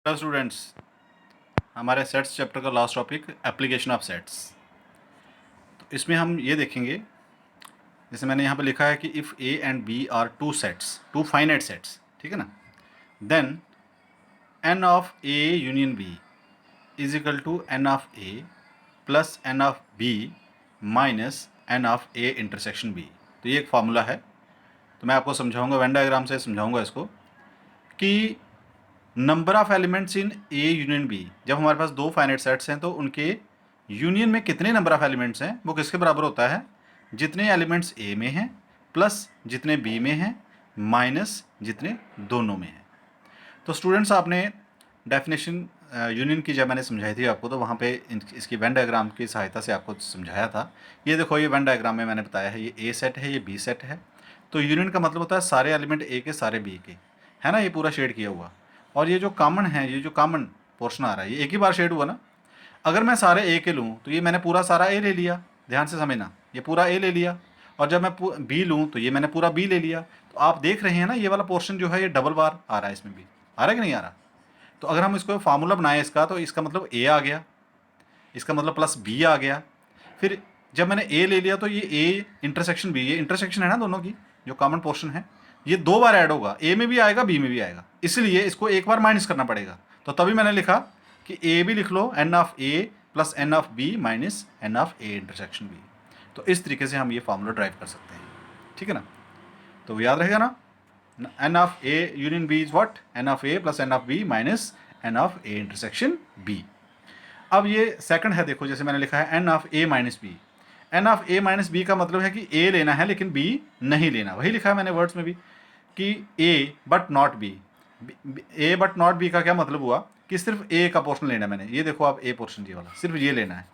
Hello students, हमारे sets chapter का last topic application of sets. तो इसमें हम ये देखेंगे, जैसे मैंने यहाँ पे लिखा है कि if A and B are two sets, two finite sets, ठीक है ना, then n of A union B is equal to n of A plus n of B minus n of A intersection B. तो ये एक formula है, तो मैं आपको समझाऊंगा, वेन डायग्राम से समझाऊंगा इसको कि number of elements in A union B, जब हमारे पास दो फाइनाइट सेट्स हैं तो उनके यूनियन में कितने नंबर ऑफ एलिमेंट्स हैं वो किसके बराबर होता है, जितने एलिमेंट्स ए में हैं प्लस जितने बी में हैं माइनस जितने दोनों में हैं। तो स्टूडेंट्स, आपने डेफिनेशन यूनियन की जब मैंने समझाई थी आपको, तो वहाँ पे इसकी वेन डायग्राम की सहायता से आपको समझाया था। ये देखो, ये वेन डायग्राम में मैंने बताया है, ये ए सेट है, ये बी सेट है। तो यूनियन का मतलब होता है सारे एलिमेंट ए के सारे बी के, है ना, ये पूरा शेड किया हुआ। और ये जो कॉमन है, ये जो कॉमन पोर्शन आ रहा है, ये एक ही बार शेड हुआ ना। अगर मैं सारे ए के लूँ तो ये मैंने पूरा सारा ए ले लिया, ध्यान से समझना, ये पूरा ए ले लिया। और जब मैं बी लूँ तो ये मैंने पूरा बी ले लिया। तो आप देख रहे हैं ना, ये वाला पोर्शन जो है ये डबल बार आ रहा है, इसमें भी आ रहा है कि नहीं आ रहा। तो अगर हम इसको फार्मूला बनाएं इसका, तो इसका मतलब ए आ गया, इसका मतलब प्लस बी आ गया। फिर जब मैंने ए ले लिया तो ये ए इंटरसेक्शन बी, ये इंटरसेक्शन है ना दोनों की, जो कॉमन पोर्शन है, ये दो बार ऐड होगा, ए में भी आएगा बी में भी आएगा, इसलिए इसको एक बार माइनस करना पड़ेगा। तो तभी मैंने लिखा कि ए भी लिख लो, n of A plus n of B minus n of A intersection B. तो इस तरीके से हम ये फार्मूला ड्राइव कर सकते हैं, ठीक है ना। तो याद रहेगा ना, n of A union B is what, n of A plus n of B minus n of A intersection B. अब ये सेकंड है, देखो जैसे मैंने लिखा है n of A minus B. N of A minus B का मतलब है कि ए लेना है लेकिन बी नहीं लेना, वही लिखा है मैंने वर्ड्स में भी कि A but not B. A but not B का क्या मतलब हुआ कि सिर्फ ए का पोर्शन लेना है मैंने, ये देखो आप ए पोर्शन ये वाला सिर्फ ये लेना है।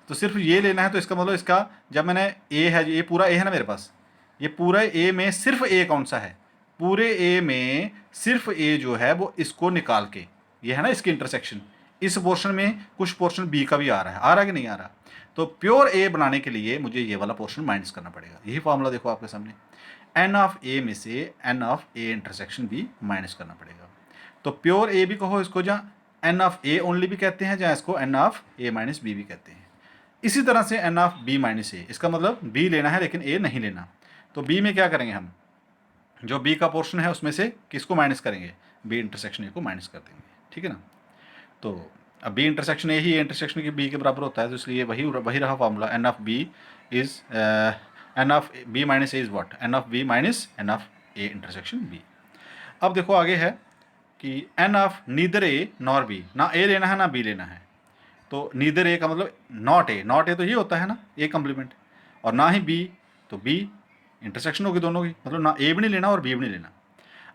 तो सिर्फ ये लेना है, तो इसका मतलब इसका जब मैंने ए है, ये पूरा ए है ना मेरे पास, ये पूरा ए में सिर्फ ए कौन सा है, पूरे ए में सिर्फ ए जो है वो इसको निकाल के, ये है ना इसकी इंटरसेक्शन, इस पोर्शन में कुछ पोर्शन बी का भी आ रहा है कि नहीं आ रहा। तो प्योर ए बनाने के लिए मुझे ये वाला पोर्शन माइनस करना पड़ेगा। यही फॉर्मूला देखो आपके सामने, एन ऑफ ए में से n of A intersection B minus करना पड़ेगा। तो प्योर ए भी कहो इसको, जहाँ एन ऑफ ए ओनली भी कहते हैं, जहाँ इसको n of A minus B भी कहते हैं। इसी तरह से n of B minus A, इसका मतलब बी लेना है लेकिन ए नहीं लेना। तो बी में क्या करेंगे हम, जो बी का पोर्शन है उसमें से किसको माइनस करेंगे, बी इंटरसेक्शन ए को माइनस कर देंगे, ठीक है ना। तो अब बी इंटरसेक्शन ए ही इंटरसेक्शन की बी के बराबर होता है, तो इसलिए वही रहा formula, n of B is n of B minus A is what, n of B minus n of A intersection B. अब देखो आगे है कि n of neither A nor B, ना ए लेना है ना बी लेना है। तो नीदर ए का मतलब नॉट ए, नॉट ए तो ये होता है ना ए कम्प्लीमेंट, और ना ही बी, तो बी इंटरसेक्शन होगी दोनों की, मतलब ना ए भी नहीं लेना और बी भी नहीं लेना।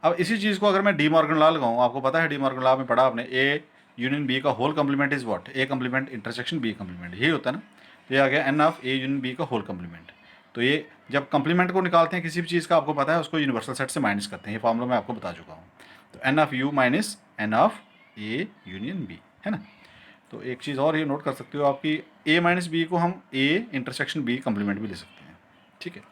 अब इसी चीज़ को अगर मैं डी मॉर्गन लॉ लगाऊँ, आपको पता है डी मॉर्गन लॉ में पढ़ा आपने, ए यूनियन बी का whole complement is what, A complement intersection B complement, यही होता है ना। तो ये आ गया n of A union B का होल कम्प्लीमेंट। तो ये जब कम्प्लीमेंट को निकालते हैं किसी भी चीज़ का, आपको पता है उसको यूनिवर्सल सेट से माइनस करते हैं, ये फॉर्मूला मैं आपको बता चुका हूँ। तो n of U minus n of A union B, है ना। तो एक चीज़ और ये नोट कर सकते हो आपकी, ए माइनस बी को हम ए इंटरसेक्शन बी कम्प्लीमेंट भी ले सकते हैं, ठीक है।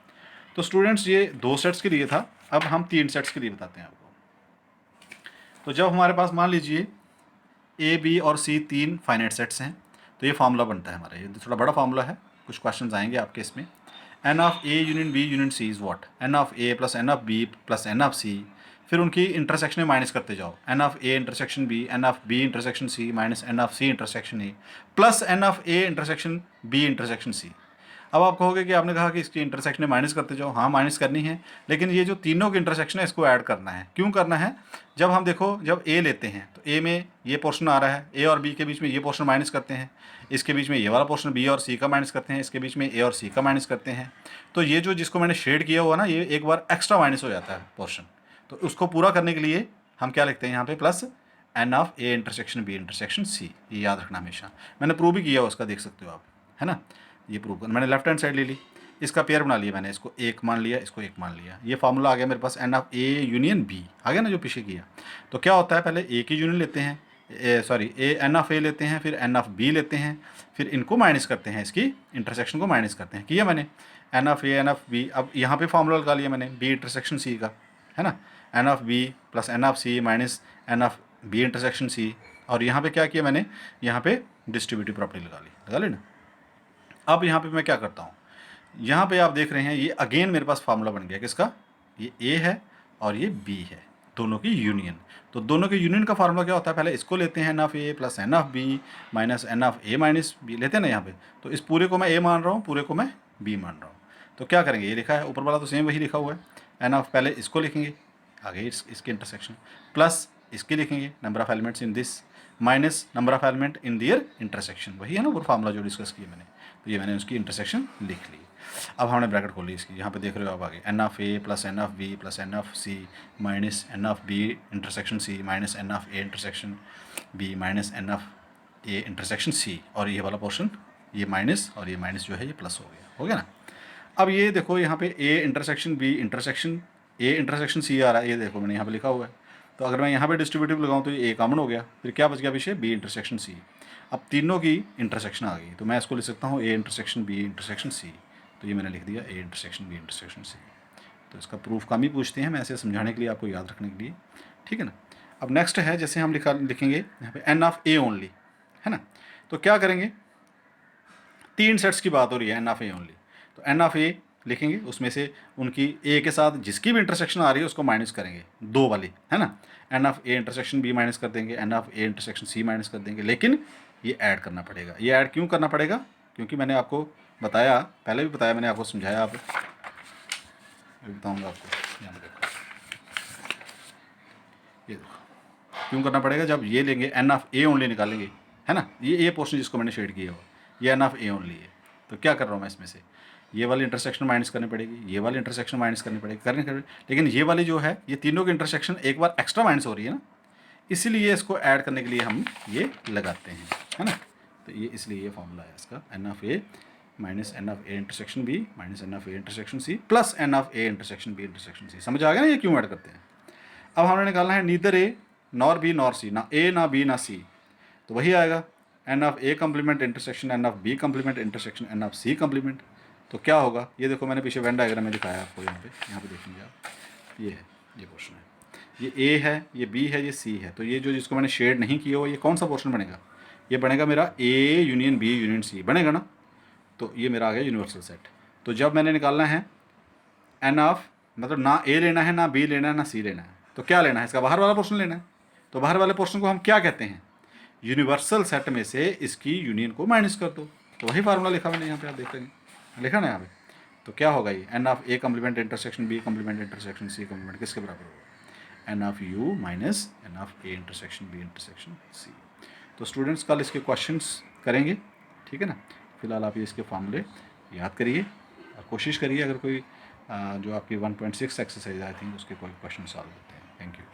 तो स्टूडेंट्स, ये दो सेट्स के लिए था, अब हम तीन सेट्स के लिए बताते हैं आपको। तो जब हमारे पास मान लीजिए ए बी और सी तीन फाइनाइट सेट्स हैं, तो ये फार्मूला बनता है हमारा, ये थोड़ा बड़ा फार्मूला है, कुछ क्वेश्चन आएंगे आपके इसमें। N of A union B union C is what, n of A plus n of B plus n of C, फिर उनकी इंटरसेक्शन में माइनस करते जाओ, n of A intersection B, n of B intersection C minus n of C intersection A plus n of A intersection B intersection C. अब आप कहोगे कि आपने कहा कि इसकी इंटरसेक्शन माइनस करते जाओ, हाँ माइनस करनी है, लेकिन ये जो तीनों की इंटरसेक्शन है इसको ऐड करना है। क्यों करना है, जब हम देखो जब ए लेते हैं तो ए में ये पोर्शन आ रहा है, ए और बी के बीच में ये पोर्शन माइनस करते हैं, इसके बीच में ये वाला पोर्शन बी और सी का माइनस करते हैं, इसके बीच में ए और सी का माइनस करते हैं। तो ये जो जिसको मैंने शेड किया हुआ ना, ये एक बार एक्स्ट्रा माइनस हो जाता है पोर्शन। तो उसको पूरा करने के लिए हम क्या लिखते हैं यहाँ पे, plus n of A intersection B intersection C, ये याद रखना हमेशा। मैंने प्रूव भी किया उसका, देख सकते हो आप, है ना। ये प्रूव कर, मैंने लेफ्ट हैंड साइड ले ली, इसका पेयर बना लिया मैंने, इसको एक मान लिया, इसको एक मान लिया, ये फार्मूला आ गया मेरे पास, n of A union B आ गया ना, जो पीछे किया। तो क्या होता है, पहले ए की यूनियन लेते हैं, ए एन ऑफ ए लेते हैं, फिर एन ऑफ बी लेते हैं, फिर इनको माइनस करते हैं, इसकी इंटरसेक्शन को माइनस करते हैं, किया मैंने, n of A n of B. अब यहाँ पे फार्मूला लगा लिया मैंने बी इंटरसेक्शन सी का, है ना, n of B plus n of C minus n of B intersection C, और यहाँ पे क्या किया मैंने, यहाँ पे डिस्ट्रीब्यूटिव प्रॉपर्टी लगा ली ना। अब यहाँ पे मैं क्या करता हूँ, यहाँ पे आप देख रहे हैं ये अगेन मेरे पास फार्मूला बन गया किसका, ये ए है और ये बी है, दोनों की यूनियन। तो दोनों के यूनियन का फार्मूला क्या होता है, पहले इसको लेते हैं n of A plus n of B minus n of A minus B, लेते हैं ना यहाँ पे। तो इस पूरे को मैं ए मान रहा हूँ, पूरे को मैं बी मान रहा हूँ। तो क्या करेंगे, ये लिखा है ऊपर वाला तो सेम वही लिखा हुआ है, एन ऑफ पहले इसको लिखेंगे आगे इसके इंटरसेक्शन, प्लस इसके लिखेंगे number of elements in this, minus number of element in their intersection, वही है ना वो फार्मूला जो डिस्कस किया मैंने। तो ये मैंने उसकी इंटरसेक्शन लिख ली। अब हमने ब्रैकेट खोल ली इसकी, यहाँ पे देख रहे हो आप आगे, n of A plus n of B plus n of C minus n of B intersection C minus n of A intersection B minus n of A intersection C, और ये वाला पोर्शन ये माइनस और ये minus जो है ये plus हो गया ना। अब ये देखो यहाँ पे A intersection B intersection A intersection C आ रहा है, ये देखो मैंने यहाँ पे लिखा हुआ है। तो अगर मैं यहाँ पे डिस्ट्रीब्यूटिव लगाऊँ तो ये ए कॉमन हो गया, फिर क्या बच गया पीछे, बी इंटरसेक्शन सी। अब तीनों की इंटरसेक्शन आ गई, तो मैं इसको लिख सकता हूँ A intersection B intersection C. तो ये मैंने लिख दिया A intersection B intersection C. तो इसका प्रूफ कम ही पूछते हैं, मैं ऐसे समझाने के लिए, आपको याद रखने के लिए, ठीक है ना। अब नेक्स्ट है, जैसे हम लिखेंगे यहाँ पे एन ऑफ ए ओनली, है ना। तो क्या करेंगे, तीन सेट्स की बात हो रही है एन ऑफ ए ओनली। तो एन ऑफ ए लिखेंगे, उसमें से उनकी ए के साथ जिसकी भी इंटरसेक्शन आ रही है उसको माइनस करेंगे, दो वाली, है ना। N of A intersection B minus कर देंगे, n of A intersection C minus कर देंगे, लेकिन ये ऐड करना पड़ेगा। ये ऐड क्यों करना पड़ेगा, क्योंकि मैंने आपको बताया, पहले भी बताया मैंने आपको, समझाया, आप बताऊँगा आपको। यहाँ देखो, ये देखो क्यों करना पड़ेगा, जब ये लेंगे एन ऑफ ए ओनली निकालेंगे, है ना। ये पोर्शन जिसको मैंने शेड किया हुआ, ये एन ऑफ ए ओनली है। तो क्या कर रहा हूँ मैं, इसमें से ये वाली इंटरसेक्शन माइनस करनी पड़ेगी, ये वाली इंटरसेक्शन माइनस करनी पड़ेगी, लेकिन ये वाली जो है, ये तीनों की इंटरसेक्शन एक बार एक्स्ट्रा माइनस हो रही है ना, इसीलिए इसको ऐड करने के लिए हम ये लगाते हैं, है ना। तो ये इसलिए ये फॉर्मूला है इसका, n of A minus n of A intersection B minus n of A intersection C plus n of A intersection B intersection C. समझ आ गया ना ये क्यों ऐड करते हैं। अब हमने निकालना है neither A nor B nor C, ना ए ना बी ना सी। तो वही आएगा n of A complement intersection n of B complement intersection n of C complement. तो क्या होगा, ये देखो मैंने पीछे वेन डायग्राम में दिखाया आपको, यहाँ पे देखेंगे आप, ये है, ये पोर्शन है, ये ए है, ये बी है, ये सी है। तो ये जो जिसको मैंने शेड नहीं किया हुआ, ये कौन सा पोर्शन बनेगा, ये बनेगा मेरा A union B union C बनेगा ना। तो ये मेरा आ गया यूनिवर्सल सेट। तो जब मैंने निकालना है एन ऑफ, मतलब ना ए लेना है ना बी लेना है ना सी लेना है, तो क्या लेना है, इसका बाहर वाला पोर्शन लेना है। तो बाहर वाले पोर्शन को हम क्या कहते हैं, यूनिवर्सल सेट में से इसकी यूनियन को माइनस कर दो। तो वही फार्मूला लिखा मैंने यहाँ पे, आप देख रहे हैं, लिखा ना यहाँ पे। तो क्या होगा, ये n of A complement intersection B complement intersection C complement किसके बराबर होगा, n of U minus n of A intersection B intersection C. तो स्टूडेंट्स कल इसके क्वेश्चंस करेंगे, ठीक है ना। फिलहाल आप ये इसके फार्मूले याद करिए और कोशिश करिए, अगर कोई जो आपकी 1.6 एक्सरसाइज आई थिंक उसके कोई क्वेश्चन सॉल्व होते हैं। Thank you.